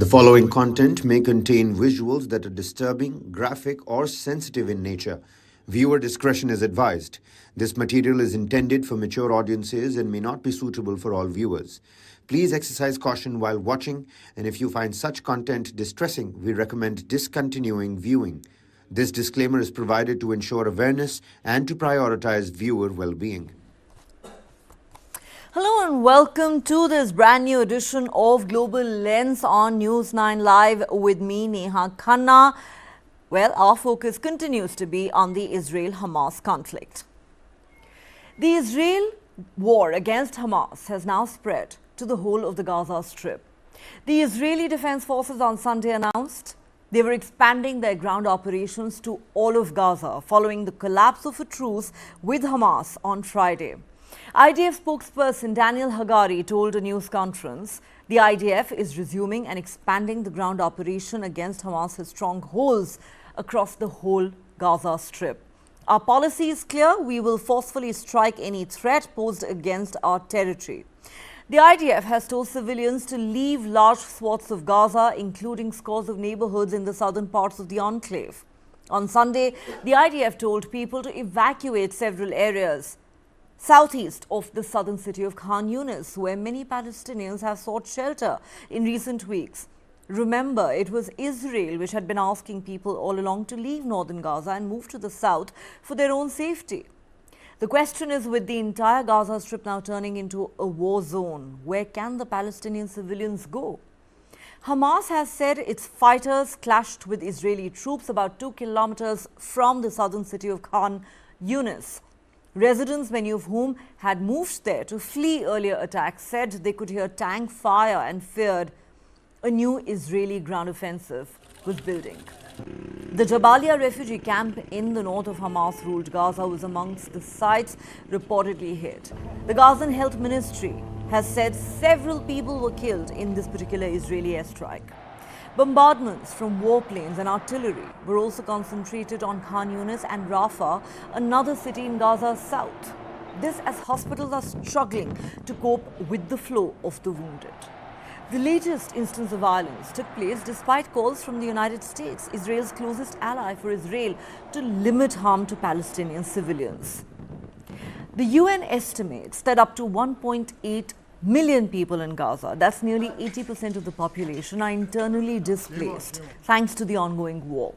following content may contain visuals that are disturbing, graphic, or sensitive in nature. Viewer discretion is advised. This material is intended for mature audiences and may not be suitable for all viewers. Please exercise caution while watching, and if you find such content distressing, we recommend discontinuing viewing. This disclaimer is provided to ensure awareness and to prioritize viewer well-being. Hello and welcome to this brand new edition of Global Lens on News9 Live with me, Neha Khanna. Well, our focus continues to be on the Israel-Hamas conflict. The Israel war against Hamas has now spread to the whole of the Gaza Strip. The Israeli Defense Forces on Sunday announced they were expanding their ground operations to all of Gaza following the collapse of a truce with Hamas on Friday. IDF spokesperson Daniel Hagari told a news conference the IDF is resuming and expanding the ground operation against Hamas's strongholds across the whole Gaza Strip. Our policy is clear. We will forcefully strike any threat posed against our territory. The IDF has told civilians to leave large swaths of Gaza, including scores of neighborhoods in the southern parts of the enclave. On Sunday, the IDF told people to evacuate several areas southeast of the southern city of Khan Yunis, where many Palestinians have sought shelter in recent weeks. Remember, it was Israel which had been asking people all along to leave northern Gaza and move to the south for their own safety. The question is, with the entire Gaza Strip now turning into a war zone, where can the Palestinian civilians go? Hamas has said its fighters clashed with Israeli troops about 2 kilometers from the southern city of Khan Yunis. Residents, many of whom had moved there to flee earlier attacks, said they could hear tank fire and feared a new Israeli ground offensive was building. The Jabalia refugee camp in the north of Hamas-ruled Gaza was amongst the sites reportedly hit. The Gazan Health Ministry has said several people were killed in this particular Israeli airstrike. Bombardments from warplanes and artillery were also concentrated on Khan Yunis and Rafah, another city in Gaza's south. This as hospitals are struggling to cope with the flow of the wounded. The latest instance of violence took place despite calls from the United States, Israel's closest ally, for Israel to limit harm to Palestinian civilians. The UN estimates that up to 1.8 million people in Gaza, that's nearly 80% of the population, are internally displaced thanks to the ongoing war.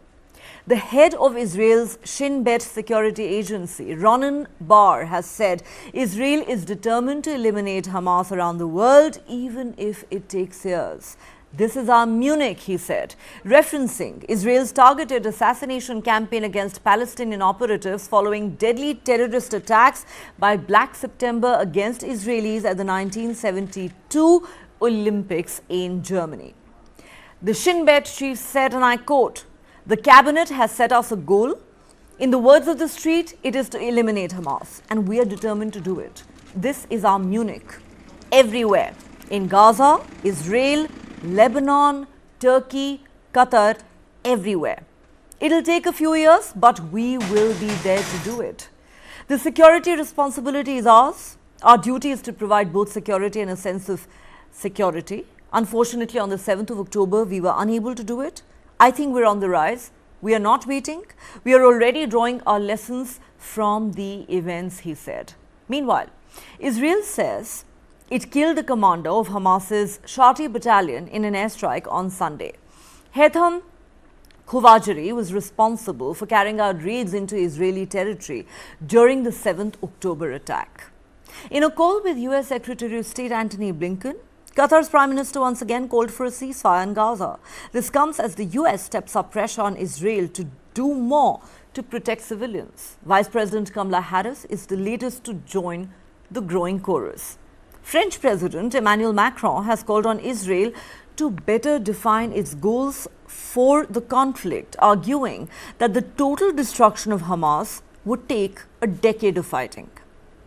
The head of Israel's Shin Bet security agency, Ronen Bar, has said Israel is determined to eliminate Hamas around the world, even if it takes years. This is our Munich, he said, referencing Israel's targeted assassination campaign against Palestinian operatives following deadly terrorist attacks by Black September against Israelis at the 1972 Olympics in Germany. The Shin Bet chief said, and I quote, "The cabinet has set us a goal. In the words of the street, it is to eliminate Hamas, and we are determined to do it. This is our Munich. Everywhere, in Gaza, Israel, Lebanon, Turkey, Qatar, everywhere. It'll take a few years, but we will be there to do it. The security responsibility is ours. Our duty is to provide both security and a sense of security. Unfortunately, on the 7th of October, we were unable to do it. I think we're on the rise. We are not waiting. We are already drawing our lessons from the events," he said. Meanwhile, Israel says it killed the commander of Hamas's Shati battalion in an airstrike on Sunday. Haitham Khuvajiri was responsible for carrying out raids into Israeli territory during the 7th October attack. In a call with US Secretary of State Antony Blinken, Qatar's Prime Minister once again called for a ceasefire in Gaza. This comes as the US steps up pressure on Israel to do more to protect civilians. Vice President Kamala Harris is the latest to join the growing chorus. French President Emmanuel Macron has called on Israel to better define its goals for the conflict, arguing that the total destruction of Hamas would take a decade of fighting.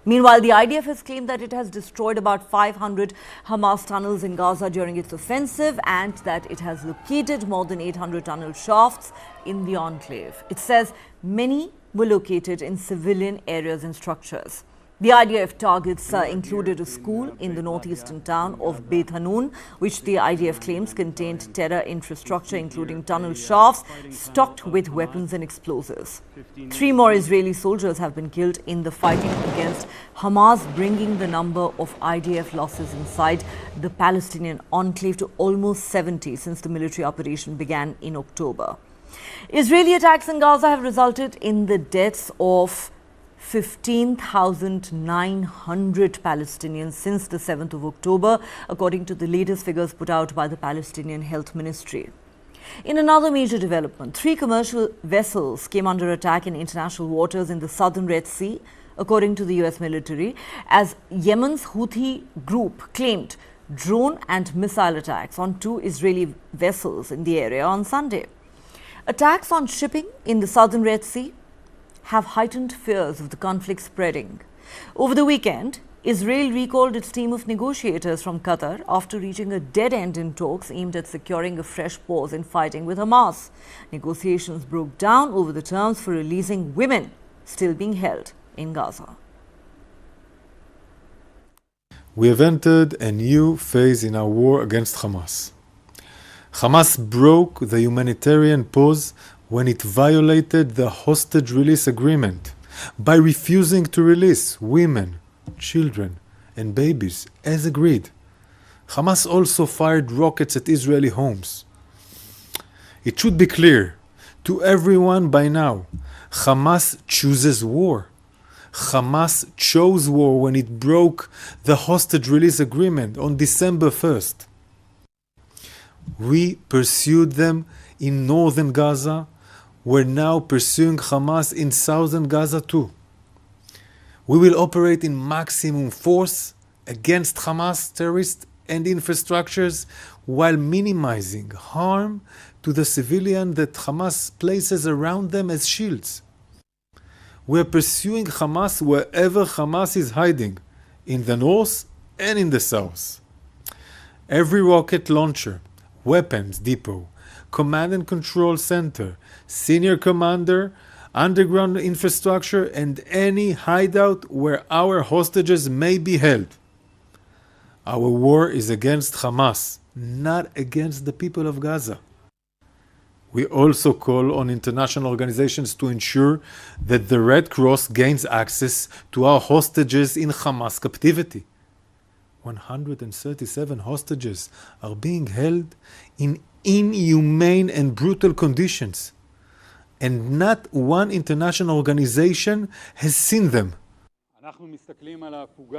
Meanwhile, the IDF has claimed that it has destroyed about 500 Hamas tunnels in Gaza during its offensive and that it has located more than 800 tunnel shafts in the enclave. It says many were located in civilian areas and structures. The IDF targets included a school in the northeastern town of Beit Hanun, which the IDF claims contained terror infrastructure, including tunnel shafts stocked with weapons and explosives. 3 more Israeli soldiers have been killed in the fighting against Hamas, bringing the number of IDF losses inside the Palestinian enclave to almost 70 since the military operation began in October. Israeli attacks in Gaza have resulted in the deaths of 15,900 Palestinians since the 7th of October, according to the latest figures put out by the Palestinian Health Ministry. In another major development, 3 commercial vessels came under attack in international waters in the southern Red Sea, according to the US military, as Yemen's Houthi group claimed drone and missile attacks on 2 Israeli vessels in the area on Sunday. Attacks on shipping in the southern Red Sea have heightened fears of the conflict spreading. Over the weekend, Israel recalled its team of negotiators from Qatar after reaching a dead end in talks aimed at securing a fresh pause in fighting with Hamas. Negotiations broke down over the terms for releasing women still being held in Gaza. We have entered a new phase in our war against Hamas. Hamas broke the humanitarian pause when it violated the hostage release agreement by refusing to release women, children, and babies as agreed. Hamas also fired rockets at Israeli homes. It should be clear to everyone by now, Hamas chooses war. Hamas chose war when it broke the hostage release agreement on December 1st. We pursued them in northern Gaza. We're now pursuing Hamas in southern Gaza too. We will operate in maximum force against Hamas terrorists and infrastructures while minimizing harm to the civilian that Hamas places around them as shields. We're pursuing Hamas wherever Hamas is hiding, in the north and in the south. Every rocket launcher, weapons depot, command and control center, senior commander, underground infrastructure, and any hideout where our hostages may be held. Our war is against Hamas, not against the people of Gaza. We also call on international organizations to ensure that the Red Cross gains access to our hostages in Hamas captivity. 137 hostages are being held in inhumane and brutal conditions, and not one international organization has seen them.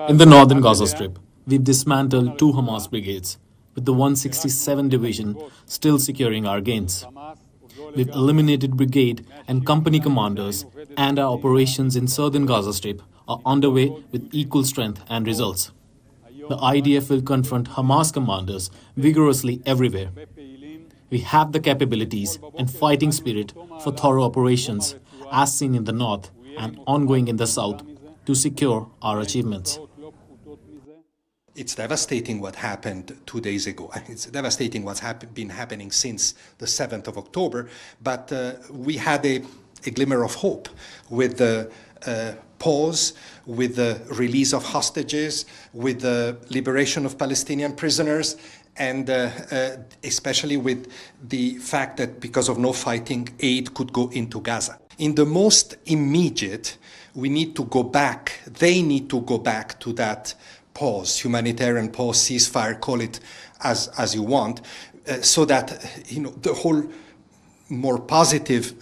In the northern Gaza Strip, we've dismantled 2 Hamas brigades, with the 167 Division still securing our gains. We've eliminated brigade and company commanders, and our operations in southern Gaza Strip are underway with equal strength and results. The IDF will confront Hamas commanders vigorously everywhere. We have the capabilities and fighting spirit for thorough operations, as seen in the north and ongoing in the south, to secure our achievements. It's devastating what happened 2 days ago. It's devastating what's been happening since the 7th of October, but we had a glimmer of hope with the pause, with the release of hostages, with the liberation of Palestinian prisoners, and especially with the fact that because of no fighting, aid could go into Gaza. In the most immediate, we need to go back, they need to go back to that pause, humanitarian pause, ceasefire, call it as you want, so that the whole more positive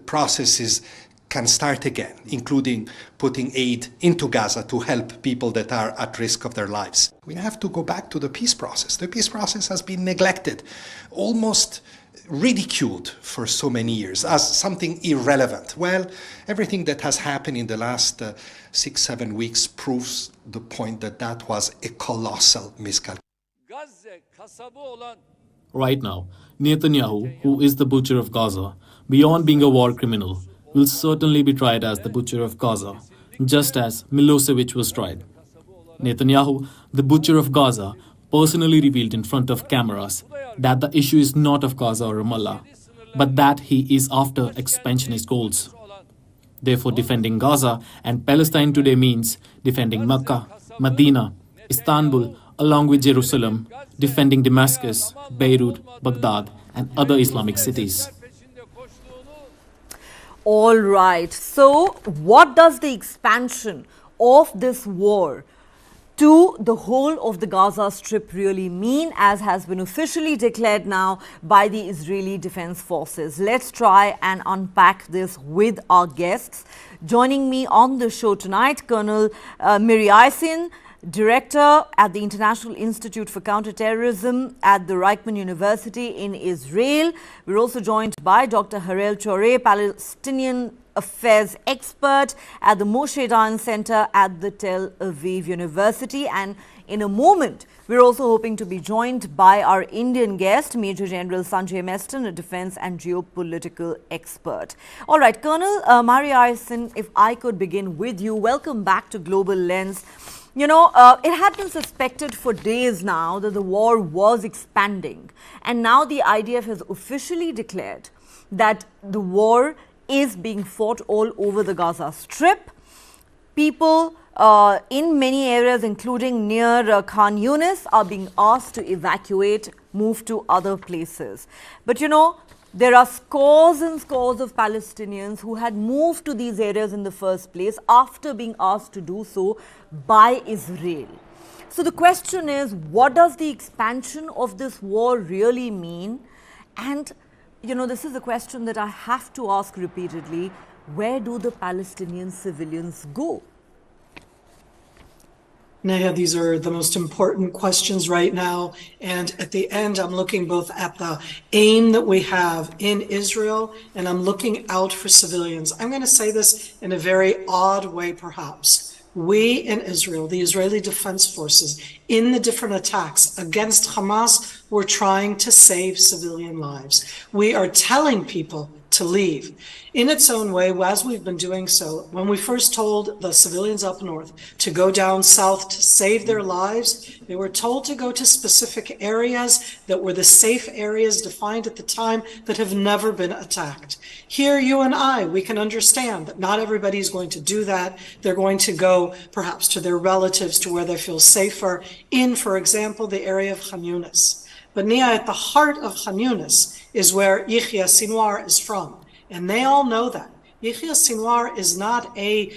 processes can start again, including putting aid into Gaza to help people that are at risk of their lives. We have to go back to the peace process. The peace process has been neglected, almost ridiculed for so many years as something irrelevant. Well, everything that has happened in the last 6-7 weeks proves the point that that was a colossal miscalculation. Right now, Netanyahu, who is the butcher of Gaza, beyond being a war criminal, will certainly be tried as the butcher of Gaza, just as Milosevic was tried. Netanyahu, the butcher of Gaza, personally revealed in front of cameras that the issue is not of Gaza or Ramallah, but that he is after expansionist goals. Therefore, defending Gaza and Palestine today means defending Mecca, Medina, Istanbul, along with Jerusalem, defending Damascus, Beirut, Baghdad, and other Islamic cities. All right. So, what does the expansion of this war to the whole of the Gaza Strip really mean, as has been officially declared now by the Israeli Defense Forces? Let's try and unpack this with our guests. Joining me on the show tonight, Colonel Miri Aysin, Director at the International Institute for Counterterrorism at the Reichman University in Israel. We're also joined by Dr. Harel Chore, Palestinian Affairs expert at the Moshe Dayan Center at the Tel Aviv University. And in a moment, we're also hoping to be joined by our Indian guest, Major General Sanjay Meston, a defense and geopolitical expert. All right, Colonel Miri Aysin, if I could begin with you. Welcome back to Global Lens. You know, it had been suspected for days now that the war was expanding. And now the IDF has officially declared that the war is being fought all over the Gaza Strip. People in many areas, including near Khan Yunis, are being asked to evacuate, move to other places. But you know, there are scores and scores of Palestinians who had moved to these areas in the first place after being asked to do so by Israel. So the question is, what does the expansion of this war really mean? And, you know, this is a question that I have to ask repeatedly. Where do the Palestinian civilians go? Neha, these are the most important questions right now. And at the end, I'm looking both at the aim that we have in Israel, and I'm looking out for civilians. I'm going to say this in a very odd way, perhaps. We in Israel, the Israeli Defense Forces, in the different attacks against Hamas, we're trying to save civilian lives. We are telling people to leave. In its own way, as we've been doing so, when we first told the civilians up north to go down south to save their lives, they were told to go to specific areas that were the safe areas defined at the time that have never been attacked. Here, you and I, we can understand that not everybody is going to do that. They're going to go perhaps to their relatives, to where they feel safer, in, for example, the area of Khan Yunis. But Nia, at the heart of Khan Yunis is where Yahya Sinwar is from. And they all know that. Yahya Sinwar is not a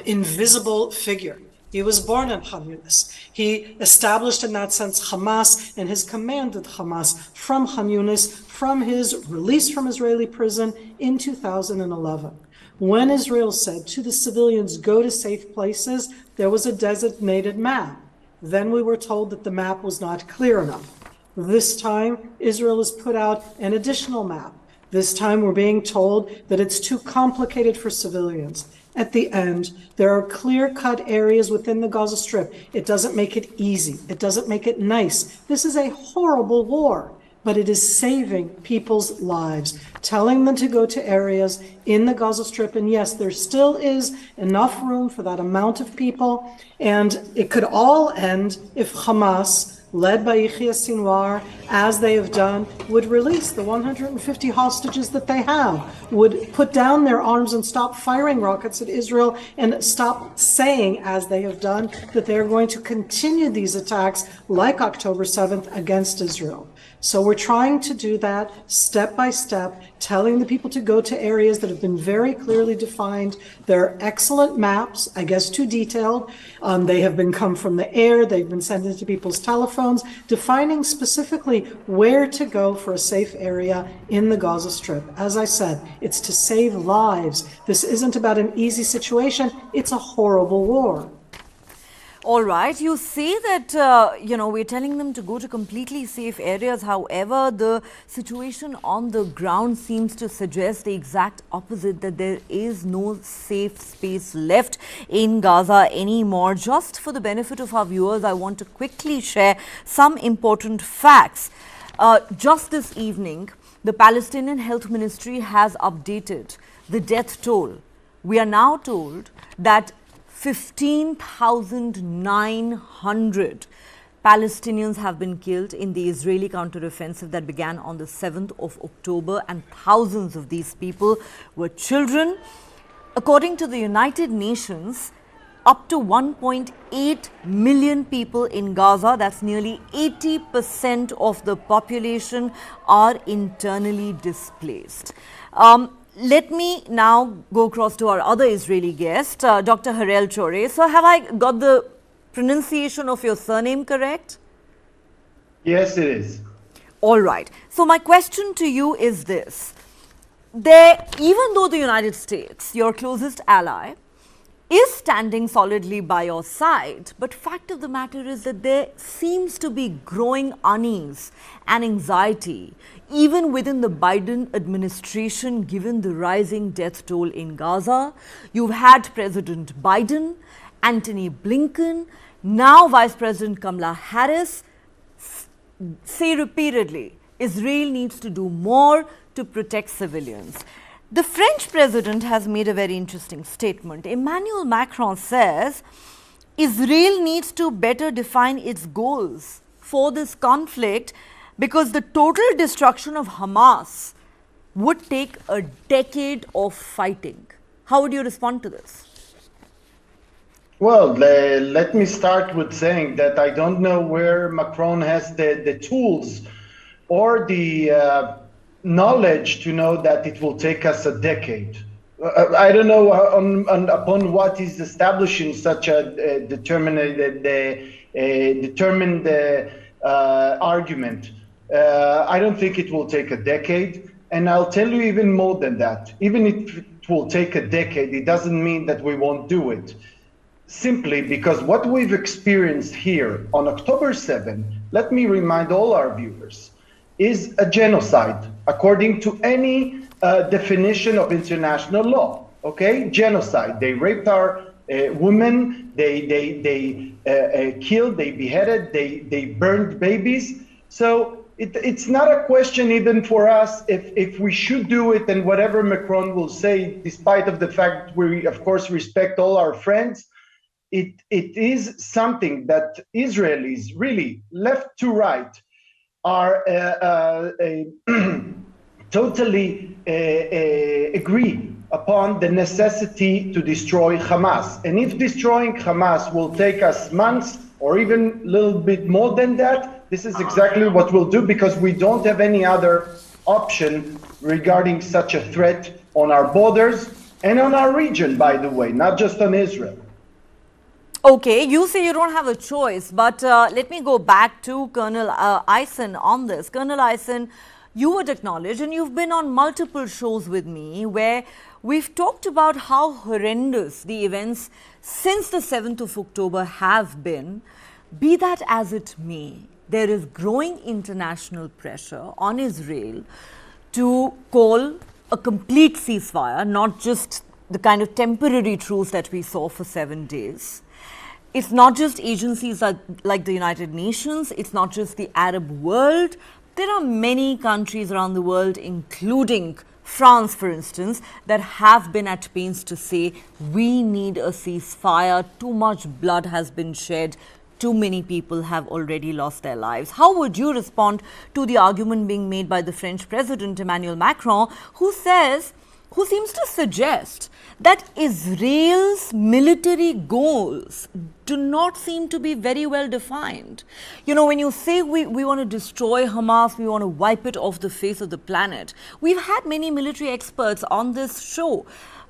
invisible figure. He was born in Khan Yunis. He established, in that sense, Hamas, and has commanded Hamas from Khan Yunis, from his release from Israeli prison in 2011. When Israel said to the civilians, go to safe places, there was a designated map. Then we were told that the map was not clear enough. This time, Israel has put out an additional map. This time, we're being told that it's too complicated for civilians. At the end, there are clear-cut areas within the Gaza Strip. It doesn't make it easy. It doesn't make it nice. This is a horrible war, but it is saving people's lives, telling them to go to areas in the Gaza Strip. And yes, there still is enough room for that amount of people. And it could all end if Hamas, led by Yahya Sinwar, as they have done, would release the 150 hostages that they have, would put down their arms and stop firing rockets at Israel, and stop saying, as they have done, that they are going to continue these attacks like October 7th against Israel. So we're trying to do that step by step, telling the people to go to areas that have been very clearly defined. There are excellent maps, I guess too detailed. They have been come from the air. They've been sent into people's telephones, defining specifically where to go for a safe area in the Gaza Strip. As I said, it's to save lives. This isn't about an easy situation. It's a horrible war. All right, you say that, you know, we're telling them to go to completely safe areas. However, the situation on the ground seems to suggest the exact opposite, that there is no safe space left in Gaza anymore. Just for the benefit of our viewers, I want to quickly share some important facts. Just this evening, the Palestinian Health Ministry has updated the death toll. We are now told that 15,900 Palestinians have been killed in the Israeli counteroffensive that began on the 7th of October, and thousands of these people were children. According to the United Nations, up to 1.8 million people in Gaza, that's nearly 80% of the population, are internally displaced. Let me now go across to our other Israeli guest, Dr. Harel Chore. So have I got the pronunciation of your surname correct? Yes, it is. All right. So my question to you is this. Even though the United States, your closest ally, is standing solidly by your side, but fact of the matter is that there seems to be growing unease and anxiety even within the Biden administration, given the rising death toll in Gaza. You've had President Biden, Antony Blinken, now Vice President Kamala Harris say repeatedly, Israel needs to do more to protect civilians. The French president has made a very interesting statement. Emmanuel Macron says Israel needs to better define its goals for this conflict because the total destruction of Hamas would take a decade of fighting. How would you respond to this? Well, let me start with saying that I don't know where Macron has the tools or the knowledge to know that it will take us a decade. I don't know upon what he's establishing such a determined argument. I don't think it will take a decade. And I'll tell you even more than that. Even if it will take a decade, it doesn't mean that we won't do it. Simply because what we've experienced here on October 7, let me remind all our viewers, is a genocide according to any definition of international law. Okay, genocide. They raped our women. They killed. They beheaded. They burned babies. So it's not a question even for us if we should do it, and whatever Macron will say, despite of the fact we of course respect all our friends. It is something that Israelis, really left to right, are totally agree upon the necessity to destroy Hamas. And if destroying Hamas will take us months or even a little bit more than that, this is exactly what we'll do, because we don't have any other option regarding such a threat on our borders and on our region, by the way, not just on Israel. Okay, you say you don't have a choice, but let me go back to Colonel Eisen on this. Colonel Eisen, you would acknowledge, and you've been on multiple shows with me, where we've talked about how horrendous the events since the 7th of October have been. Be that as it may, there is growing international pressure on Israel to call a complete ceasefire, not just the kind of temporary truce that we saw for 7 days. It's not just agencies like the United Nations, it's not just the Arab world. There are many countries around the world, including France, for instance, that have been at pains to say, we need a ceasefire, too much blood has been shed, too many people have already lost their lives. How would you respond to the argument being made by the French President Emmanuel Macron, who seems to suggest that Israel's military goals do not seem to be very well defined? You know, when you say we want to destroy Hamas, we want to wipe it off the face of the planet, we've had many military experts on this show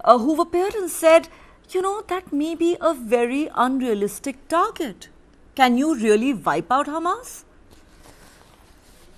who've appeared and said, you know, that may be a very unrealistic target. Can you really wipe out Hamas?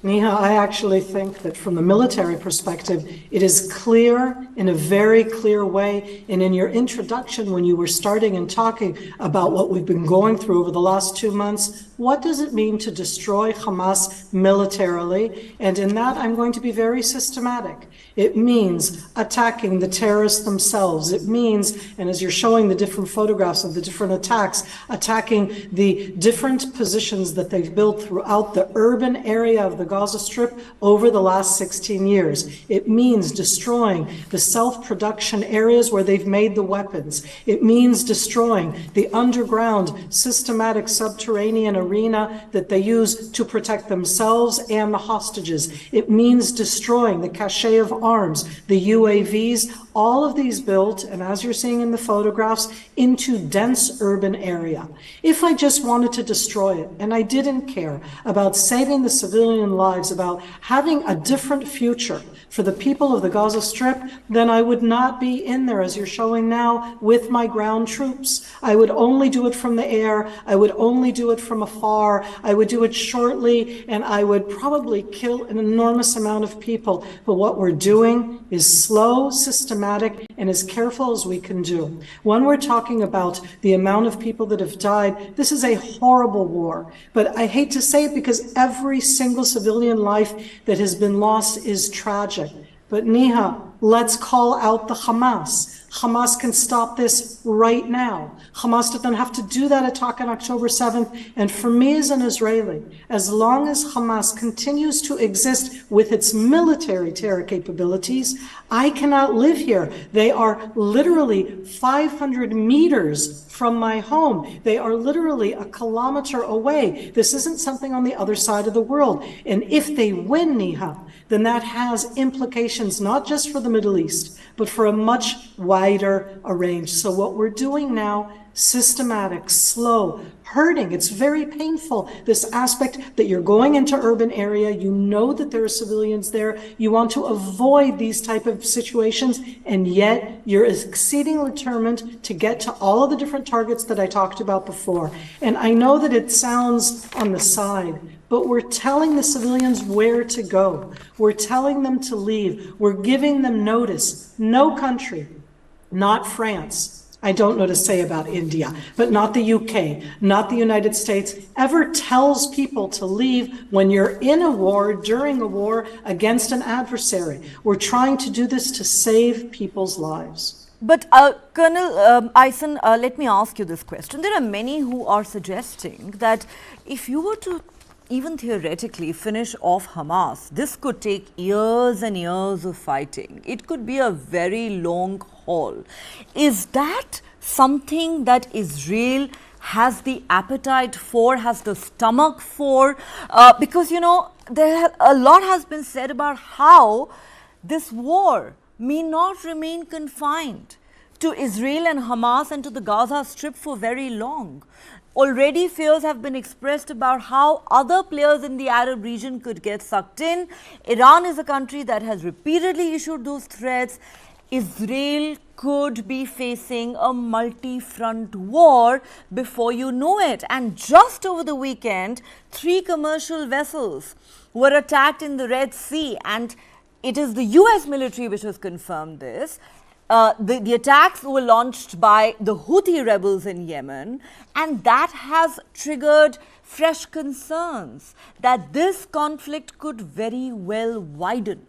Neha, I actually think that from the military perspective, it is clear in a very clear way. And in your introduction, when you were starting and talking about what we've been going through over the last 2 months, what does it mean to destroy Hamas militarily? And in that, I'm going to be very systematic. It means attacking the terrorists themselves. It means, and as you're showing the different photographs of the different attacks, attacking the different positions that they've built throughout the urban area of the Gaza Strip over the last 16 years. It means destroying the self-production areas where they've made the weapons. It means destroying the underground, systematic subterranean arena that they use to protect themselves and the hostages. It means destroying the cache of arms, the UAVs, all of these built, and as you're seeing in the photographs, into dense urban area. If I just wanted to destroy it, and I didn't care about saving the civilian lives, about having a different future for the people of the Gaza Strip, then I would not be in there, as you're showing now, with my ground troops. I would only do it from the air. I would only do it from afar. I would do it shortly, and I would probably kill an enormous amount of people. But what we're doing is slow, systematic, and as careful as we can do. When we're talking about the amount of people that have died, this is a horrible war. But I hate to say it because every single civilian life that has been lost is tragic. But Niha, let's call out the Hamas. Hamas can stop this right now. Hamas didn't have to do that attack on October 7th. And for me as an Israeli, as long as Hamas continues to exist with its military terror capabilities, I cannot live here. They are literally 500 meters from my home. They are literally a kilometer away. This isn't something on the other side of the world. And if they win, Niha, then that has implications not just for the Middle East, but for a much wider range. So what we're doing now, systematic, slow, hurting. It's very painful, this aspect that you're going into urban area. You know that there are civilians there. You want to avoid these type of situations, and yet you're exceedingly determined to get to all of the different targets that I talked about before. And I know that it sounds on the side, but we're telling the civilians where to go. We're telling them to leave. We're giving them notice. No country, not France, I don't know to say about India, but not the UK, not the United States, ever tells people to leave when you're in a war, during a war against an adversary. We're trying to do this to save people's lives. But Colonel Eisen, let me ask you this question. There are many who are suggesting that if you were to even theoretically finish off Hamas, this could take years and years of fighting. It could be a very long haul. Is that something that Israel has the appetite for, has the stomach for? Because, you know, a lot has been said about how this war may not remain confined to Israel and Hamas and to the Gaza Strip for very long. Already fears have been expressed about how other players in the Arab region could get sucked in. Iran is a country that has repeatedly issued those threats. Israel could be facing a multi-front war before you know it. And just over the weekend, 3 commercial vessels were attacked in the Red Sea, and it is the US military which has confirmed this. The attacks were launched by the Houthi rebels in Yemen, and that has triggered fresh concerns that this conflict could very well widen.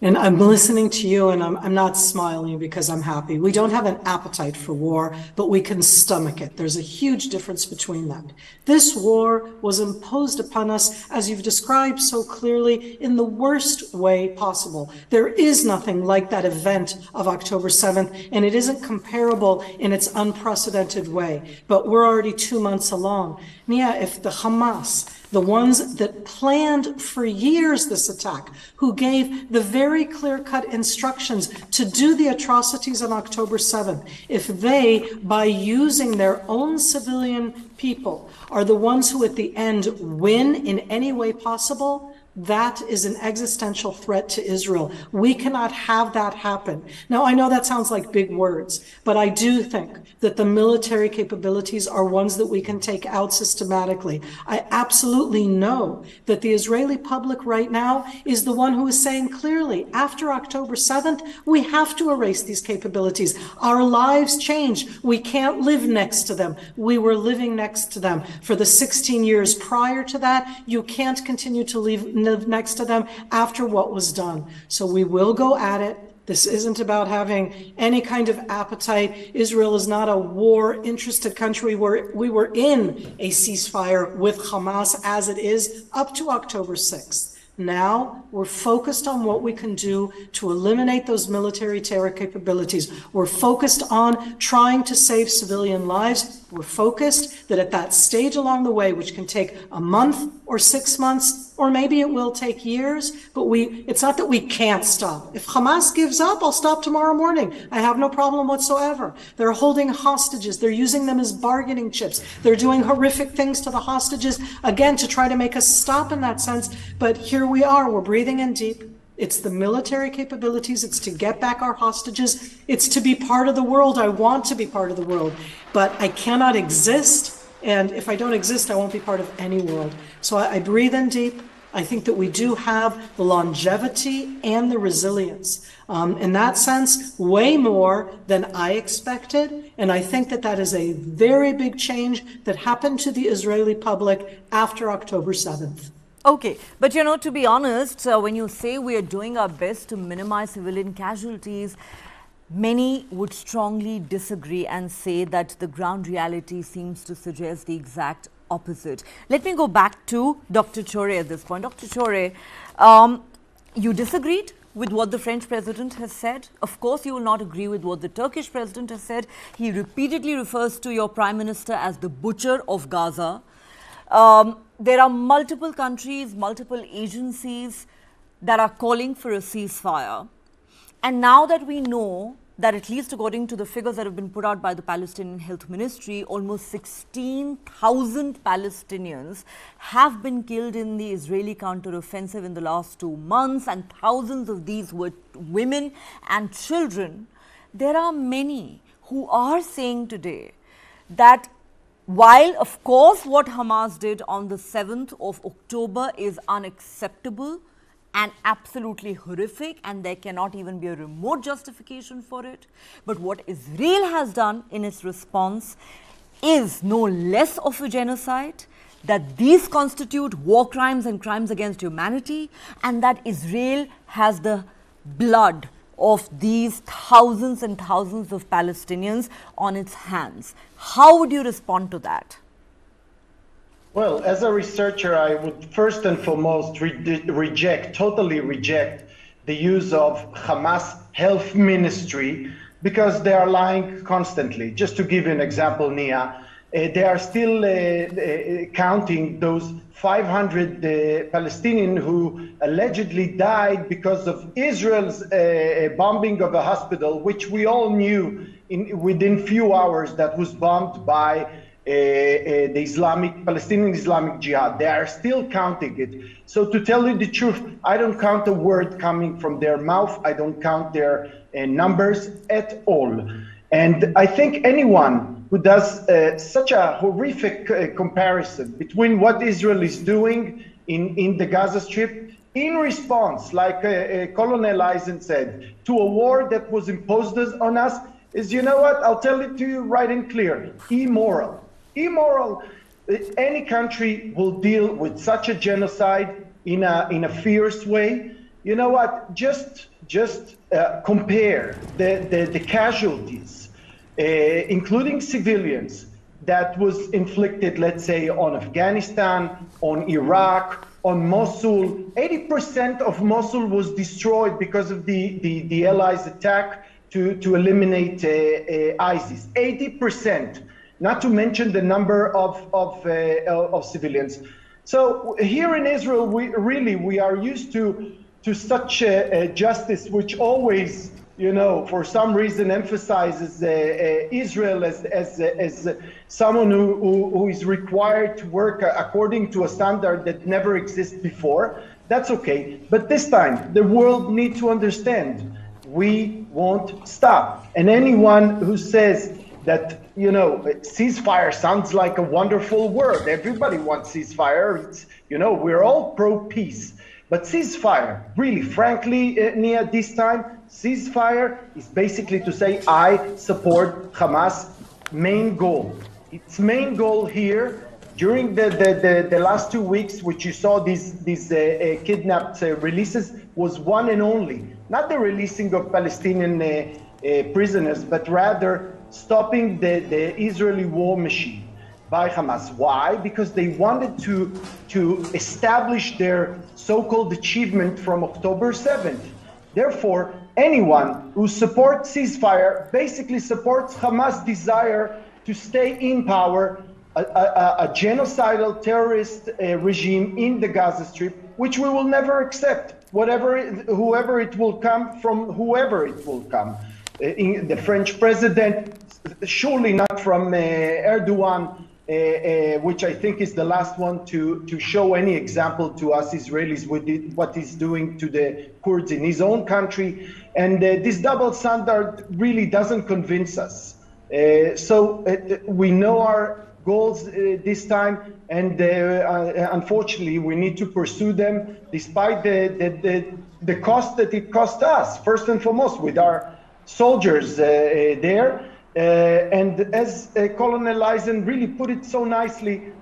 And I'm listening to you, and I'm not smiling because I'm happy. We don't have an appetite for war, but we can stomach it. There's a huge difference between that. This war was imposed upon us, as you've described so clearly, in the worst way possible. There is nothing like that event of October 7th, and it isn't comparable in its unprecedented way. But we're already 2 months along. Nia, if the Hamas, the ones that planned for years this attack, who gave the very clear-cut instructions to do the atrocities on October 7th, if they, by using their own civilian people, are the ones who at the end win in any way possible, that is an existential threat to Israel. We cannot have that happen. Now, I know that sounds like big words, but I do think that the military capabilities are ones that we can take out systematically. I absolutely know that the Israeli public right now is the one who is saying clearly, after October 7th, we have to erase these capabilities. Our lives change. We can't live next to them. We were living next to them. For the 16 years prior to that, you can't continue to live next to them after what was done. So we will go at it. This isn't about having any kind of appetite. Israel is not a war-interested country. We were in a ceasefire with Hamas as it is up to October 6th. Now we're focused on what we can do to eliminate those military terror capabilities. We're focused on trying to save civilian lives. We're focused that at that stage along the way, which can take a month or 6 months, or maybe it will take years, but it's not that we can't stop. If Hamas gives up, I'll stop tomorrow morning. I have no problem whatsoever. They're holding hostages. They're using them as bargaining chips. They're doing horrific things to the hostages, again, to try to make us stop in that sense. But here we are. We're breathing in deep. It's the military capabilities. It's to get back our hostages. It's to be part of the world. I want to be part of the world, but I cannot exist. And if I don't exist, I won't be part of any world. So I breathe in deep. I think that we do have the longevity and the resilience. In that sense, way more than I expected. And I think that that is a very big change that happened to the Israeli public after October 7th. Okay, but to be honest, when you say we are doing our best to minimize civilian casualties, many would strongly disagree and say that the ground reality seems to suggest the exact opposite. Let me go back to Dr. Chore at this point. Dr. Chore, you disagreed with what the French president has said. Of course, you will not agree with what the Turkish president has said. He repeatedly refers to your prime minister as the butcher of Gaza. There are multiple countries, multiple agencies that are calling for a ceasefire. And now that we know that, at least according to the figures that have been put out by the Palestinian Health Ministry, almost 16,000 Palestinians have been killed in the Israeli counteroffensive in the last 2 months, and thousands of these were women and children. There are many who are saying today that while, of course, what Hamas did on the 7th of October is unacceptable and absolutely horrific, and there cannot even be a remote justification for it, but what Israel has done in its response is no less of a genocide, that these constitute war crimes and crimes against humanity, and that Israel has the blood of these thousands and thousands of Palestinians on its hands. How would you respond to that? Well, as a researcher, I would first and foremost totally reject the use of Hamas health ministry, because they are lying constantly. Just to give you an example, Nia, they are still counting those 500 Palestinians who allegedly died because of Israel's bombing of a hospital, which we all knew within few hours that was bombed by the Palestinian Islamic Jihad. They are still counting it. So to tell you the truth, I don't count a word coming from their mouth. I don't count their numbers at all. And I think anyone who does such a horrific comparison between what Israel is doing in the Gaza Strip in response, like Colonel Eisen said, to a war that was imposed on us is, you know what, I'll tell it to you right and clear, immoral. Immoral. Any country will deal with such a genocide in a fierce way. You know what, just compare the casualties, including civilians, that was inflicted, let's say, on Afghanistan, on Iraq, on Mosul. 80% of Mosul was destroyed because of the Allies' attack to eliminate ISIS. 80%, not to mention the number of civilians. So here in Israel, we are used to such justice, which always, you know, for some reason emphasizes Israel as someone who is required to work according to a standard that never existed before. That's okay. But this time, the world needs to understand, we won't stop. And anyone who says that, you know, ceasefire sounds like a wonderful word. Everybody wants ceasefire. It's, you know, we're all pro-peace. But ceasefire, really, frankly, Nia, this time, ceasefire is basically to say, I support Hamas' main goal. Its main goal here, during the last 2 weeks, which you saw these kidnapped releases, was one and only, not the releasing of Palestinian prisoners, but rather stopping the Israeli war machine by Hamas. Why? Because they wanted to establish their so-called achievement from October 7th. Therefore, anyone who supports ceasefire basically supports Hamas' desire to stay in power, a genocidal terrorist regime in the Gaza Strip, which we will never accept, whoever it will come from, whoever it will come. The French president, surely not from Erdogan, which I think is the last one to show any example to us Israelis with what he's doing to the Kurds in his own country. And this double standard really doesn't convince us. So we know our goals this time, and unfortunately we need to pursue them despite the cost that it cost us, first and foremost, with our soldiers there. And as Colonel Eisen really put it so nicely,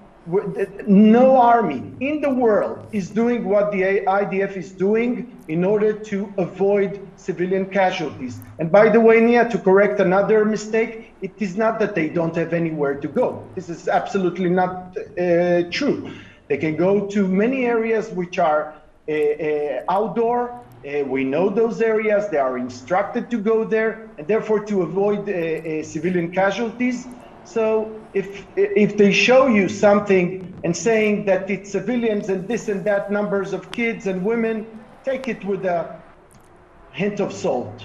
no army in the world is doing what the IDF is doing in order to avoid civilian casualties. And by the way, Nia, to correct another mistake, it is not that they don't have anywhere to go. This is absolutely not true. They can go to many areas which are outdoor. We know those areas, they are instructed to go there, and therefore to avoid civilian casualties. So if they show you something and saying that it's civilians and this and that numbers of kids and women, take it with a hint of salt.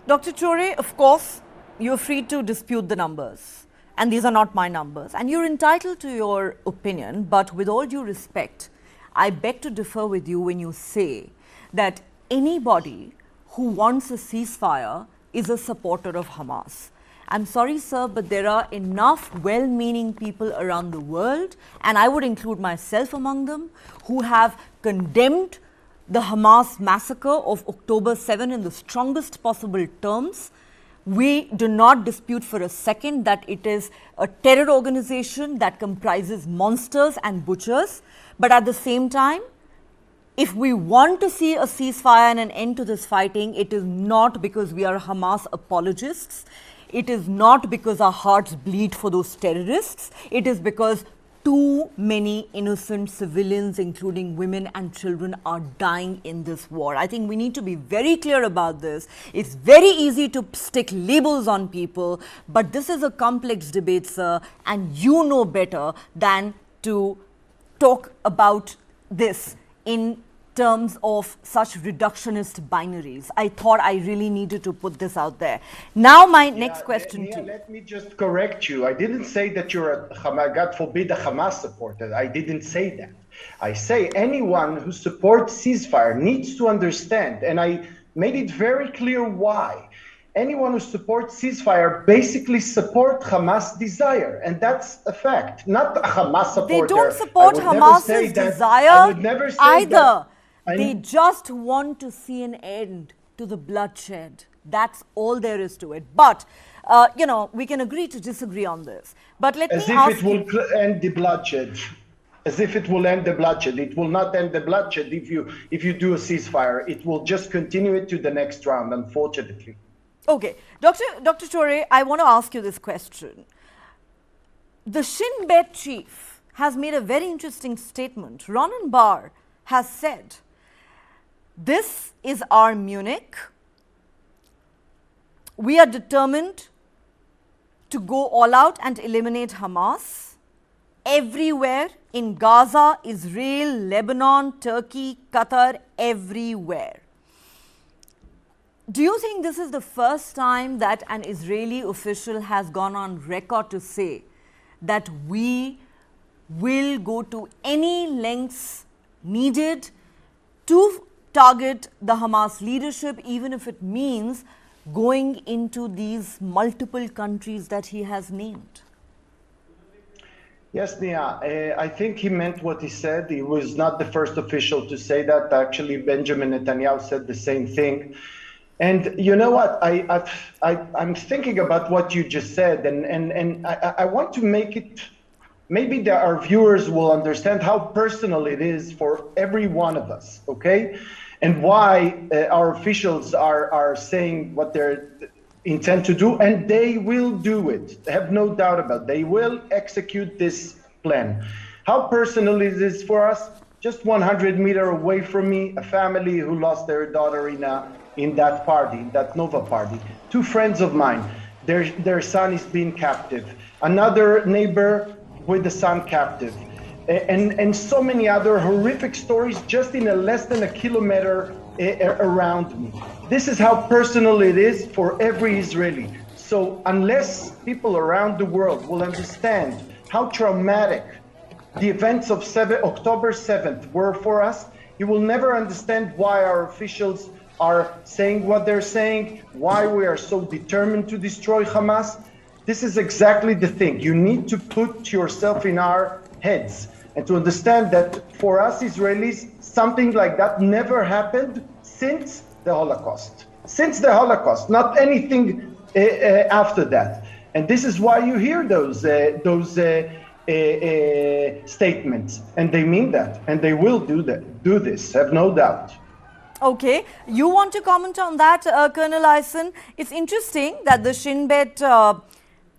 Dr. Chore, of course, you're free to dispute the numbers, and these are not my numbers, and you're entitled to your opinion, but with all due respect, I beg to differ with you when you say that anybody who wants a ceasefire is a supporter of Hamas. I'm sorry, sir, but there are enough well-meaning people around the world, and I would include myself among them, who have condemned the Hamas massacre of October 7 in the strongest possible terms. We do not dispute for a second that it is a terror organization that comprises monsters and butchers, but at the same time, if we want to see a ceasefire and an end to this fighting, it is not because we are Hamas apologists. It is not because our hearts bleed for those terrorists. It is because too many innocent civilians, including women and children, are dying in this war. I think we need to be very clear about this. It's very easy to stick labels on people, but this is a complex debate, sir, and you know better than to talk about this in terms of such reductionist binaries. I thought I really needed to put this out there. Now my next question to you. Let me just correct you. I didn't say that you're a Hamas, God forbid, a Hamas supporter. I didn't say that. I say anyone who supports ceasefire needs to understand, and I made it very clear why. Anyone who supports ceasefire basically supports Hamas' desire, and that's a fact. Not a Hamas supporter. They don't support Hamas's desire either. They just want to see an end to the bloodshed. That's all there is to it. But, you know, we can agree to disagree on this. But let me ask you. As if it will end the bloodshed. As if it will end the bloodshed. It will not end the bloodshed if you do a ceasefire. It will just continue it to the next round, unfortunately. Okay. Dr. Chore, I want to ask you this question. The Shin Bet chief has made a very interesting statement. Ronan Bar has said, this is our Munich. We are determined to go all out and eliminate Hamas everywhere in Gaza, Israel, Lebanon, Turkey, Qatar, everywhere. Do you think this is the first time that an Israeli official has gone on record to say that we will go to any lengths needed to target the Hamas leadership, even if it means going into these multiple countries that he has named? Yes, Nia, I think he meant what he said. He was not the first official to say that. Actually, Benjamin Netanyahu said the same thing. And you know what? I'm thinking about what you just said, and I want to make it, maybe our viewers will understand how personal it is for every one of us, okay? and why our officials are saying what they intend to do, and they will do it. Have no doubt about it. They will execute this plan. How personal is this for us? Just 100 meters away from me, a family who lost their daughter in that party, that Nova party. Two friends of mine, their son is being captive. Another neighbor with the son captive. And so many other horrific stories just in less than a kilometer around me. This is how personal it is for every Israeli. So unless people around the world will understand how traumatic the events of October 7th were for us, you will never understand why our officials are saying what they're saying, why we are so determined to destroy Hamas. This is exactly the thing. You need to put yourself in our heads and to understand that for us Israelis, something like that never happened since the Holocaust. Since the Holocaust, not anything after that. And this is why you hear those statements, and they mean that, and they will do this, have no doubt. Okay, you want to comment on that, Colonel Eisen? It's interesting that the Shin Bet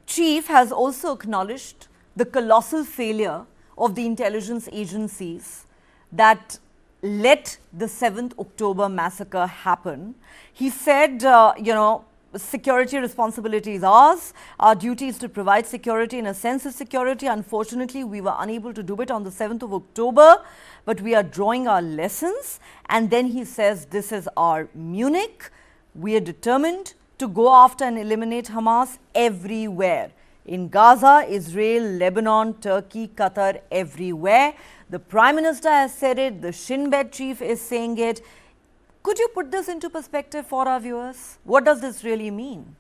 chief has also acknowledged the colossal failure of the intelligence agencies that let the 7th October massacre happen. He said, security responsibility is ours. Our duty is to provide security in a sense of security. Unfortunately, we were unable to do it on the 7th of October, but we are drawing our lessons. And then he says, this is our Munich. We are determined to go after and eliminate Hamas everywhere. In Gaza, Israel, Lebanon, Turkey, Qatar, everywhere. The Prime Minister has said it. The Shin Bet chief is saying it. Could you put this into perspective for our viewers? What does this really mean?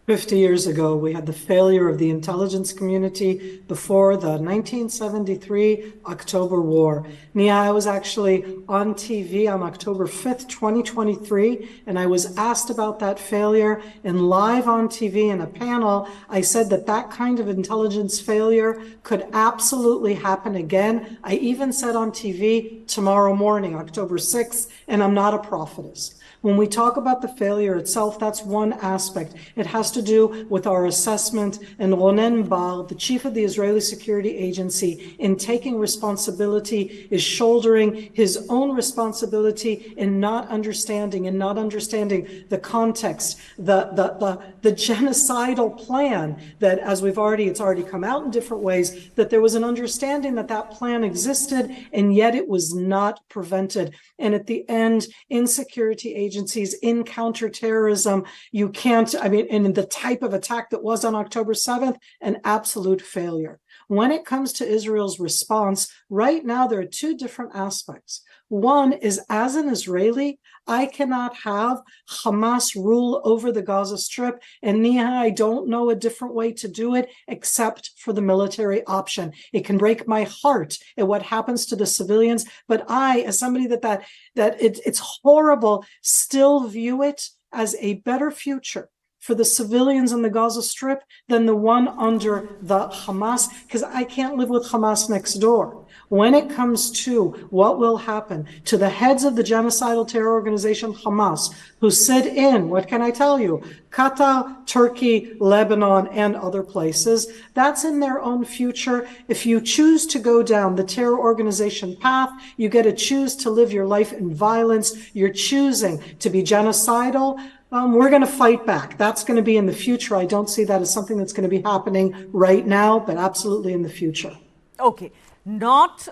50 years ago, we had the failure of the intelligence community before the 1973 October War. Nia, I was actually on TV on October 5th, 2023, and I was asked about that failure. And live on TV in a panel, I said that that kind of intelligence failure could absolutely happen again. I even said on TV tomorrow morning, October 6th, and I'm not a prophetess. When we talk about the failure itself, that's one aspect. It has to do with our assessment, and Ronen Bar, the chief of the Israeli Security Agency, in taking responsibility, is shouldering his own responsibility in not understanding the context, the genocidal plan that, as it's already come out in different ways, that there was an understanding that that plan existed, and yet it was not prevented. And at the end, in security agencies, in counterterrorism, you can't, and in the type of attack that was on October 7th, an absolute failure. When it comes to Israel's response, right now there are two different aspects. One is, as an Israeli, I cannot have Hamas rule over the Gaza Strip, and Nia, I don't know a different way to do it except for the military option. It can break my heart at what happens to the civilians, but I, as somebody that it's horrible, still view it as a better future for the civilians in the Gaza Strip than the one under the Hamas, because I can't live with Hamas next door. When it comes to what will happen to the heads of the genocidal terror organization Hamas, who sit in, what can I tell you, Qatar, Turkey, Lebanon, and other places, that's in their own future. If you choose to go down the terror organization path, you get to choose to live your life in violence. You're choosing to be genocidal. We're going to fight back. That's going to be in the future. I don't see that as something that's going to be happening right now, but absolutely in the future. Okay. Not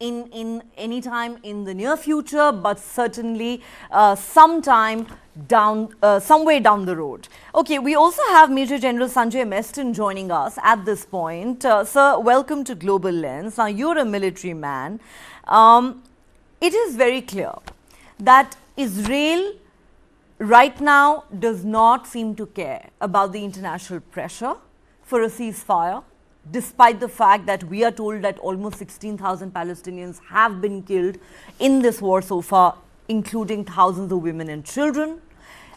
in any time in the near future, but certainly somewhere down the road. Okay, we also have Major General Sanjay Meston joining us at this point. Sir, welcome to Global Lens. Now, you're a military man. It is very clear that Israel right now does not seem to care about the international pressure for a ceasefire, despite the fact that we are told that almost 16,000 Palestinians have been killed in this war so far, including thousands of women and children.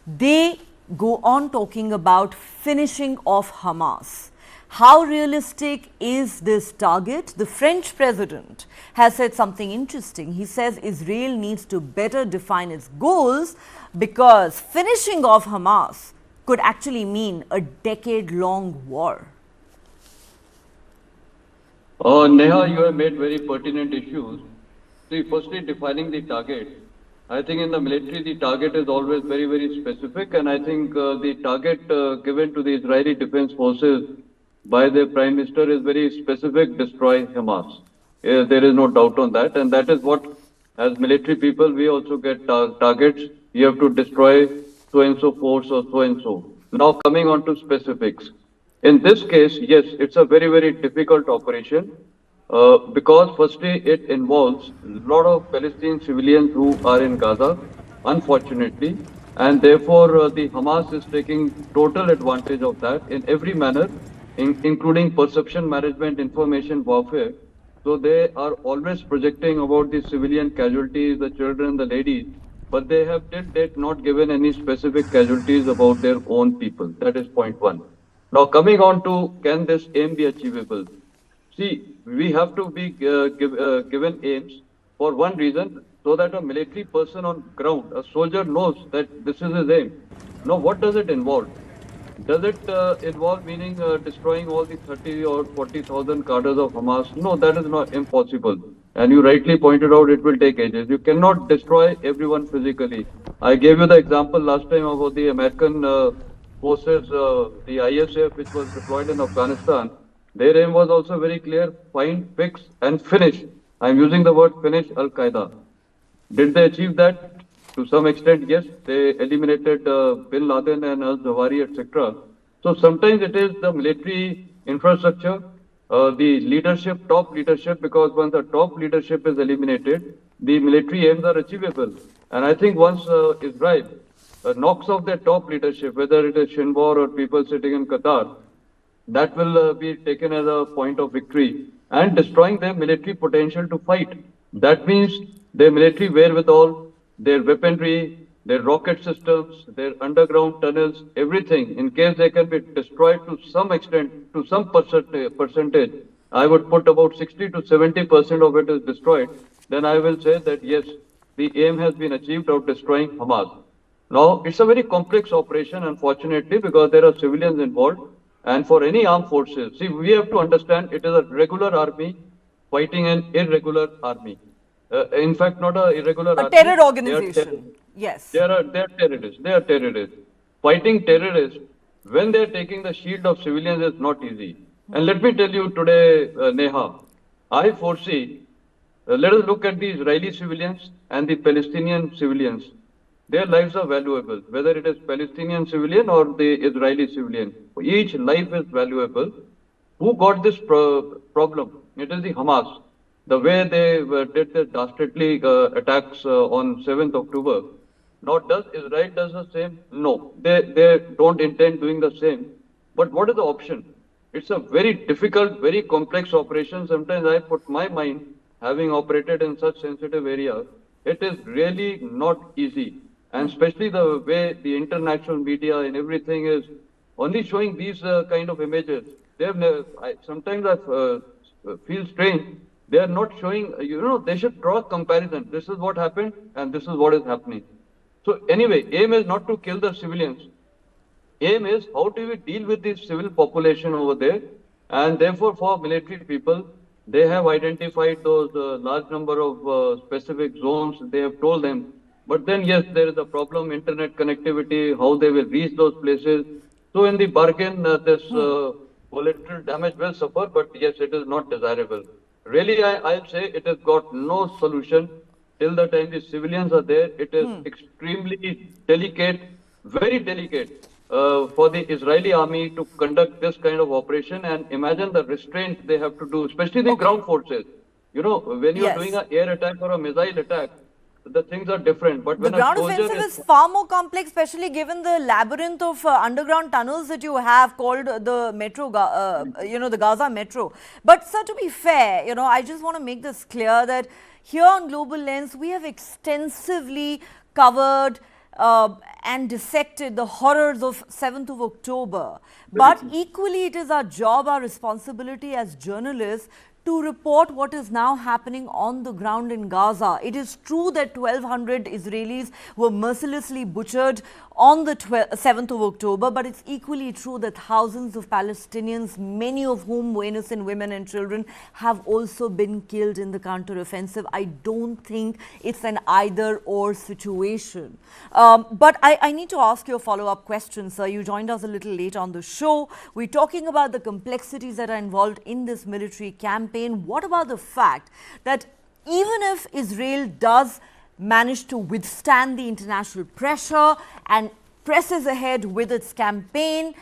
They go on talking about finishing off Hamas. How realistic is this target? The French president has said something interesting. He says Israel needs to better define its goals because finishing off Hamas could actually mean a decade-long war. Neha, you have made very pertinent issues. See, firstly, defining the target. I think in the military, the target is always very, very specific, and I think the target given to the Israeli Defense Forces by the Prime Minister is very specific: destroy Hamas. There is no doubt on that, and that is what, as military people, we also get targets. You have to destroy so and so force or so and so. Now, coming on to specifics. In this case, yes, it's a very, very difficult operation because firstly, it involves a lot of Palestinian civilians who are in Gaza, unfortunately, and therefore the Hamas is taking total advantage of that in every manner, including perception management, information warfare. So they are always projecting about the civilian casualties, the children, the ladies, but they have till date not given any specific casualties about their own people. That is point one. Now coming on to, can this aim be achievable? See, we have to be given aims for one reason, so that a military person on ground, a soldier, knows that this is his aim. Now, what does it involve? Does it involve meaning destroying all the 30 or 40,000 cadres of Hamas? No, that is not impossible. And you rightly pointed out it will take ages. You cannot destroy everyone physically. I gave you the example last time about the American forces, the ISAF, which was deployed in Afghanistan. Their aim was also very clear: find, fix, and finish. I'm using the word finish Al-Qaeda. Did they achieve that? To some extent, yes. They eliminated Bin Laden and al-Zawahiri, etc. So sometimes it is the military infrastructure, the leadership, top leadership, because once the top leadership is eliminated, the military aims are achievable. And I think once Israel knocks off their top leadership, whether it is Shinwar or people sitting in Qatar, that will be taken as a point of victory and destroying their military potential to fight. That means their military wherewithal, their weaponry, their rocket systems, their underground tunnels, everything, in case they can be destroyed to some extent, to some percentage, I would put about 60 to 70% of it is destroyed, then I will say that yes, the aim has been achieved of destroying Hamas. Now, it's a very complex operation, unfortunately, because there are civilians involved. And for any armed forces, see, we have to understand it is a regular army fighting an irregular army. In fact, not a irregular army. A terror organization. Yes. They are terrorists. They are terrorists. Fighting terrorists when they are taking the shield of civilians is not easy. And let me tell you today, Neha, I foresee, let us look at the Israeli civilians and the Palestinian civilians. Their lives are valuable, whether it is Palestinian civilian or the Israeli civilian. Each life is valuable. Who got this problem? It is the Hamas. The way they did the dastardly attacks on 7th October. Now, does Israel does the same? No, they don't intend doing the same. But what is the option? It's a very difficult, very complex operation. Sometimes I put my mind, having operated in such sensitive areas, it is really not easy. And especially the way the international media and everything is only showing these kind of images. They have sometimes I feel strange. They are not showing, they should draw a comparison. This is what happened and this is what is happening. So anyway, aim is not to kill the civilians. Aim is how do we deal with the civil population over there. And therefore for military people, they have identified those large number of specific zones. They have told them. But then, yes, there is a problem, internet connectivity, how they will reach those places. So in the bargain, this collateral damage will suffer, but yes, it is not desirable. Really, I'll say it has got no solution till the time the civilians are there. It is extremely delicate, very delicate for the Israeli army to conduct this kind of operation. And imagine the restraint they have to do, especially the ground forces. When you're doing an air attack or a missile attack, the things are different. But when the ground offensive is far more complex, especially given the labyrinth of underground tunnels that you have called the metro, the Gaza metro. But sir, to be fair, I just want to make this clear that here on Global Lens, we have extensively covered and dissected the horrors of 7th of October. But equally, it is our job, our responsibility as journalists to report what is now happening on the ground in Gaza. It is true that 1,200 Israelis were mercilessly butchered on the 7th of October, but it's equally true that thousands of Palestinians, many of whom were innocent women and children, have also been killed in the counteroffensive. I don't think it's an either-or situation. But I need to ask you a follow-up question, sir. You joined us a little late on the show. We're talking about the complexities that are involved in this military campaign. What about the fact that even if Israel does manage to withstand the international pressure and presses ahead with its campaign,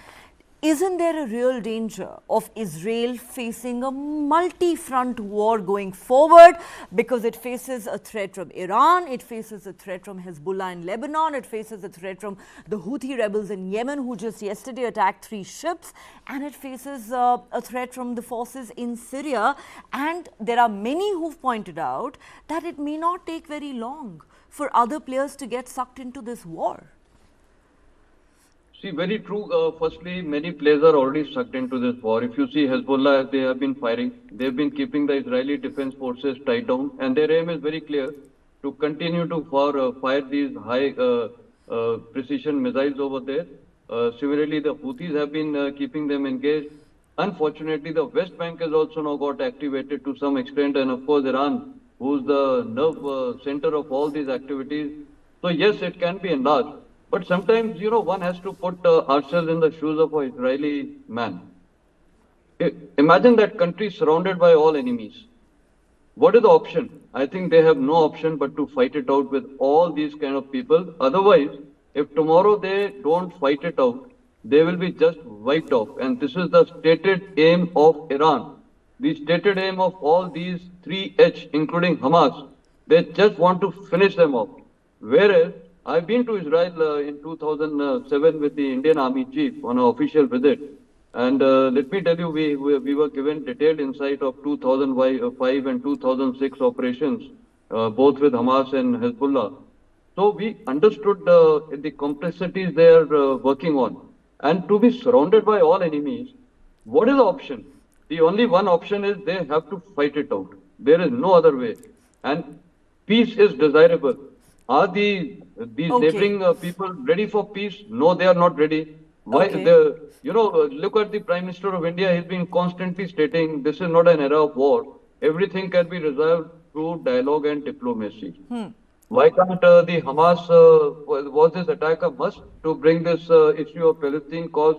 isn't there a real danger of Israel facing a multi-front war going forward, because it faces a threat from Iran, it faces a threat from Hezbollah in Lebanon, it faces a threat from the Houthi rebels in Yemen who just yesterday attacked 3 ships, and it faces a threat from the forces in Syria. And there are many who've pointed out that it may not take very long for other players to get sucked into this war. See, very true. Firstly, many players are already sucked into this war. If you see Hezbollah, they have been firing. They've been keeping the Israeli defense forces tied down, and their aim is very clear: to continue to fire these high precision missiles over there. Similarly, the Houthis have been keeping them engaged. Unfortunately, the West Bank has also now got activated to some extent, and of course, Iran, who's the nerve center of all these activities. So yes, it can be enlarged. But sometimes, one has to put ourselves in the shoes of an Israeli man. Imagine that country surrounded by all enemies. What is the option? I think they have no option but to fight it out with all these kind of people. Otherwise, if tomorrow they don't fight it out, they will be just wiped off. And this is the stated aim of Iran. The stated aim of all these 3H, including Hamas. They just want to finish them off. Whereas, I've been to Israel in 2007 with the Indian Army Chief on an official visit. And let me tell you, we were given detailed insight of 2005 and 2006 operations, both with Hamas and Hezbollah. So we understood the complexities they are working on. And to be surrounded by all enemies, what is the option? The only one option is they have to fight it out. There is no other way. And peace is desirable. Are these neighboring people ready for peace? No, they are not ready. Why? Look at the Prime Minister of India. He's been constantly stating this is not an era of war. Everything can be resolved through dialogue and diplomacy. Why can't the Hamas, was this attack a must to bring this issue of Palestine cause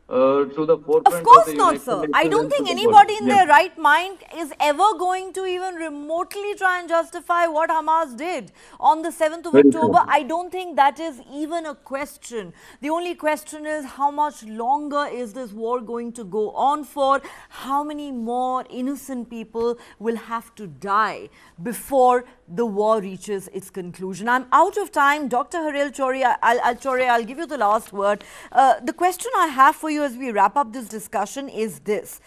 to the forefront? Of course not, sir. I don't think anybody in their right mind is ever going to even remotely try and justify what Hamas did on the 7th of October. I don't think that is even a question. The only question is how much longer is this war going to go on for? How many more innocent people will have to die before the war reaches its conclusion? I'm out of time. Dr. Harel Chori, I'll give you the last word. The question I have for you as we wrap up this discussion is this.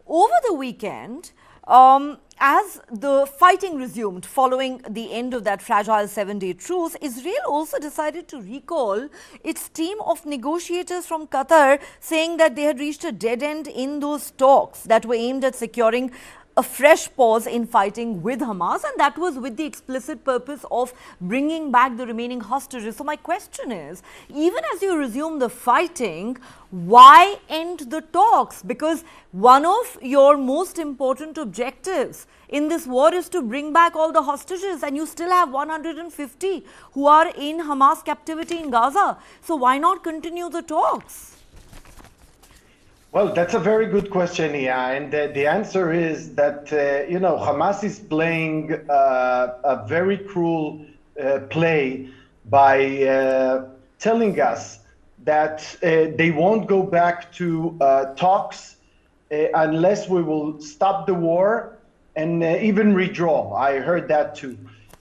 Over the weekend, as the fighting resumed following the end of that fragile 7-day truce, Israel also decided to recall its team of negotiators from Qatar, saying that they had reached a dead end in those talks that were aimed at securing a fresh pause in fighting with Hamas, and that was with the explicit purpose of bringing back the remaining hostages. So my question is, even as you resume the fighting, why end the talks? Because one of your most important objectives in this war is to bring back all the hostages, and you still have 150 who are in Hamas captivity in Gaza. So why not continue the talks? Well, that's a very good question, yeah, and the answer is that Hamas is playing a very cruel play by telling us that they won't go back to talks unless we will stop the war and even redraw. I heard that too.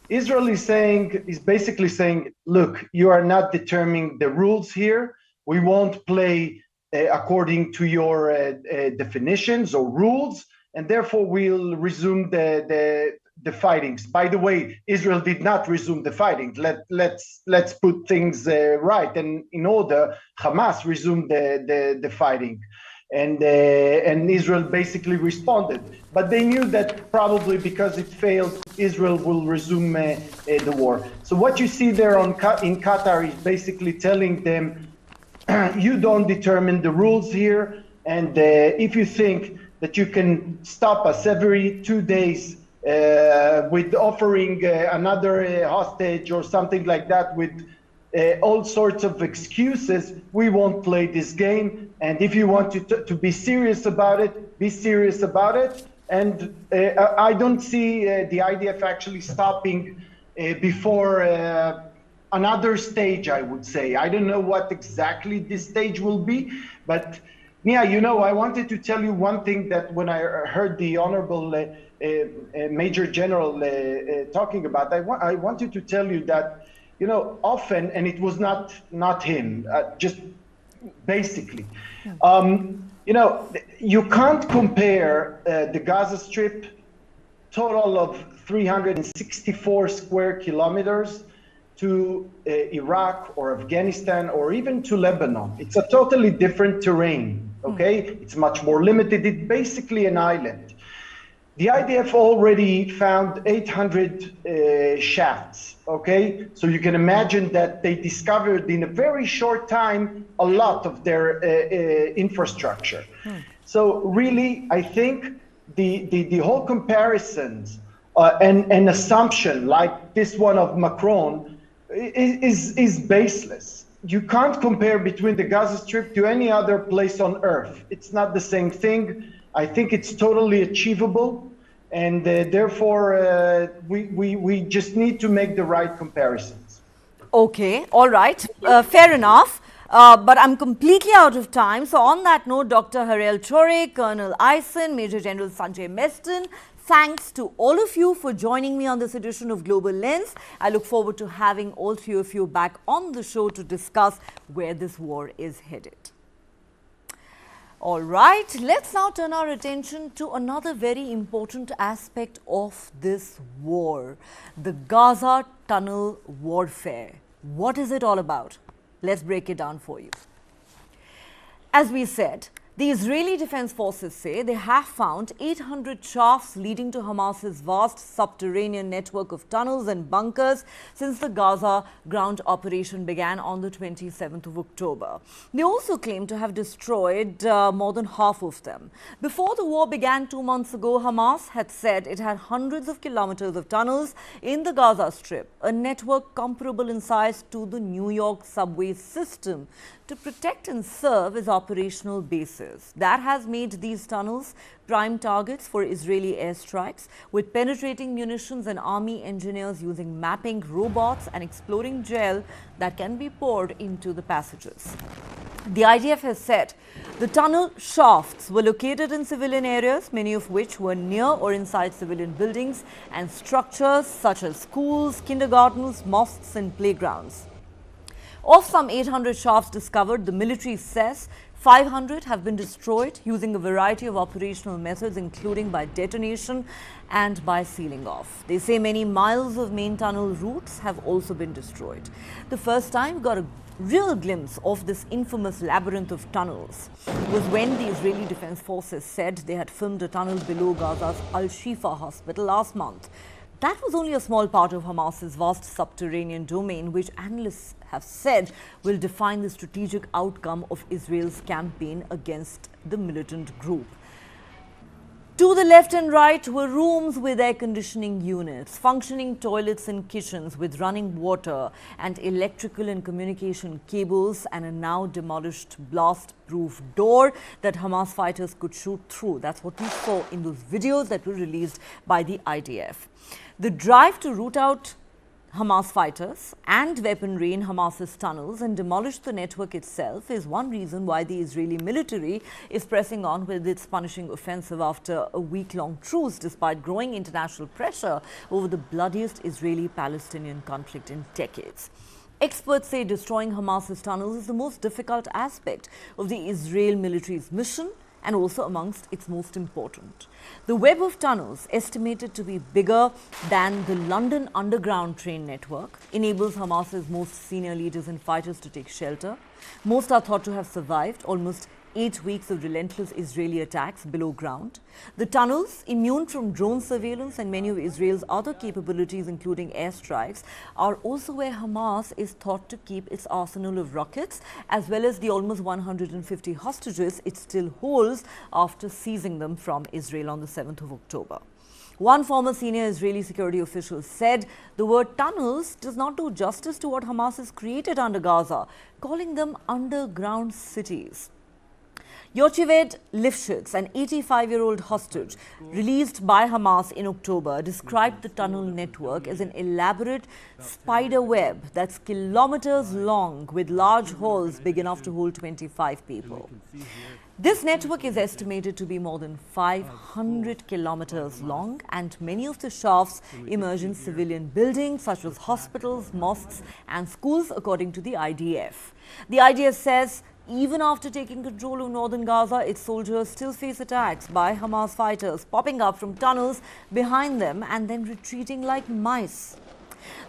Israel is basically saying, look, you are not determining the rules here. We won't play according to your definitions or rules, and therefore we'll resume the the fightings. By the way, Israel did not resume the fighting. Let's put things right and in order. Hamas resumed the fighting, and Israel basically responded. But they knew that probably because it failed, Israel will resume the war. So what you see there in Qatar is basically telling them, you don't determine the rules here, and if you think that you can stop us every 2 days with offering another hostage or something like that with all sorts of excuses, we won't play this game. And if you want to be serious about it, be serious about it. And I don't see the IDF actually stopping before another stage, I would say. I don't know what exactly this stage will be, but Nia, you know, I wanted to tell you one thing that when I heard the Honorable Major General talking about, I wanted to tell you that, you know, often, and it was not him, just basically, you know, you can't compare the Gaza Strip, total of 364 square kilometers, to Iraq or Afghanistan or even to Lebanon. It's a totally different terrain, okay? It's much more limited. It's basically an island. The IDF already found 800 shafts, okay? So you can imagine that they discovered in a very short time a lot of their infrastructure. So really, I think the whole comparisons and assumption like this one of Macron is baseless. You can't compare between the Gaza Strip to any other place on earth. It's not the same thing. I think it's totally achievable, and therefore we just need to make the right comparisons. Okay, all right, fair enough. But I'm completely out of time. So on that note, Dr. Harel Chore, Colonel Eisen, Major General Sanjay Meston, thanks to all of you for joining me on this edition of Global Lens. I look forward to having all three of you back on the show to discuss where this war is headed. All right, let's now turn our attention to another very important aspect of this war, the Gaza tunnel warfare. What is it all about? Let's break it down for you. As we said, the Israeli Defense Forces say they have found 800 shafts leading to Hamas's vast subterranean network of tunnels and bunkers since the Gaza ground operation began on the 27th of October. They also claim to have destroyed more than half of them. Before the war began 2 months ago, Hamas had said it had hundreds of kilometers of tunnels in the Gaza Strip, a network comparable in size to the New York subway system, to protect and serve as operational bases. That has made these tunnels prime targets for Israeli airstrikes, with penetrating munitions and army engineers using mapping robots and exploding gel that can be poured into the passages. The IDF has said the tunnel shafts were located in civilian areas, many of which were near or inside civilian buildings and structures such as schools, kindergartens, mosques and playgrounds. Of some 800 shafts discovered, the military says 500 have been destroyed using a variety of operational methods, including by detonation and by sealing off. They say many miles of main tunnel routes have also been destroyed. The first time we got a real glimpse of this infamous labyrinth of tunnels was when the Israeli Defense Forces said they had filmed a tunnel below Gaza's Al-Shifa hospital last month. That was only a small part of Hamas's vast subterranean domain, which analysts have said will define the strategic outcome of Israel's campaign against the militant group. To the left and right were rooms with air conditioning units, functioning toilets and kitchens with running water and electrical and communication cables, and a now demolished blast-proof door that Hamas fighters could shoot through. That's what we saw in those videos that were released by the IDF. The drive to root out Hamas fighters and weaponry in Hamas's tunnels and demolish the network itself is one reason why the Israeli military is pressing on with its punishing offensive after a week-long truce, despite growing international pressure over the bloodiest Israeli-Palestinian conflict in decades. Experts say destroying Hamas's tunnels is the most difficult aspect of the Israel military's mission, and also amongst its most important. The web of tunnels, estimated to be bigger than the London Underground train network, enables Hamas's most senior leaders and fighters to take shelter. Most are thought to have survived almost 8 weeks of relentless Israeli attacks below ground. The tunnels, immune from drone surveillance and many of Israel's other capabilities, including airstrikes, are also where Hamas is thought to keep its arsenal of rockets, as well as the almost 150 hostages it still holds after seizing them from Israel on the 7th of October. One former senior Israeli security official said the word tunnels does not do justice to what Hamas has created under Gaza, calling them underground cities. Yocheved Lifshitz, an 85-year-old hostage released by Hamas in October, described the tunnel network as an elaborate spider web that's kilometers long with large halls big enough to hold 25 people. This network is estimated to be more than 500 kilometers long, and many of the shafts emerge in civilian buildings such as hospitals, mosques and schools, according to the IDF. The IDF says even after taking control of northern Gaza, its soldiers still face attacks by Hamas fighters popping up from tunnels behind them and then retreating like mice.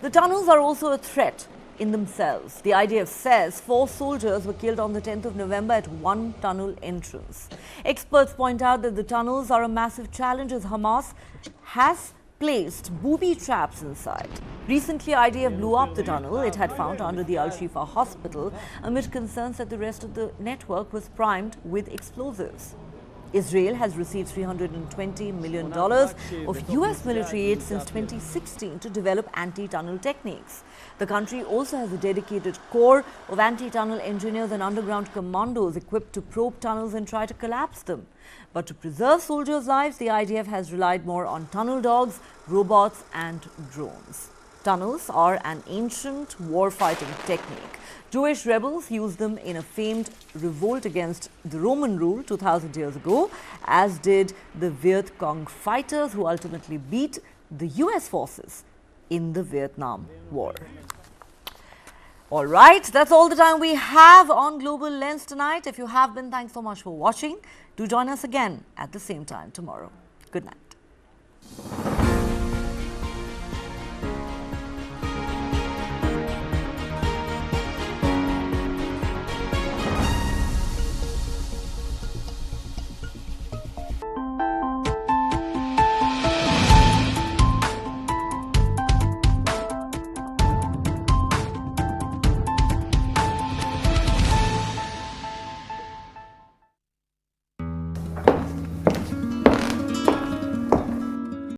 The tunnels are also a threat in themselves. The IDF says 4 soldiers were killed on the 10th of November at one tunnel entrance. Experts point out that the tunnels are a massive challenge as Hamas has placed booby traps inside. Recently, IDF blew up the tunnel it had found under the Al-Shifa hospital amid concerns that the rest of the network was primed with explosives. Israel has received $320 million of US military aid since 2016 to develop anti-tunnel techniques. The country also has a dedicated corps of anti-tunnel engineers and underground commandos equipped to probe tunnels and try to collapse them. But to preserve soldiers' lives, the IDF has relied more on tunnel dogs, robots and drones. Tunnels are an ancient war-fighting technique. Jewish rebels used them in a famed revolt against the Roman rule 2,000 years ago, as did the Viet Cong fighters who ultimately beat the US forces in the Vietnam War. All right, that's all the time we have on Global Lens tonight. If you have been, thanks so much for watching. Do join us again at the same time tomorrow. Good night.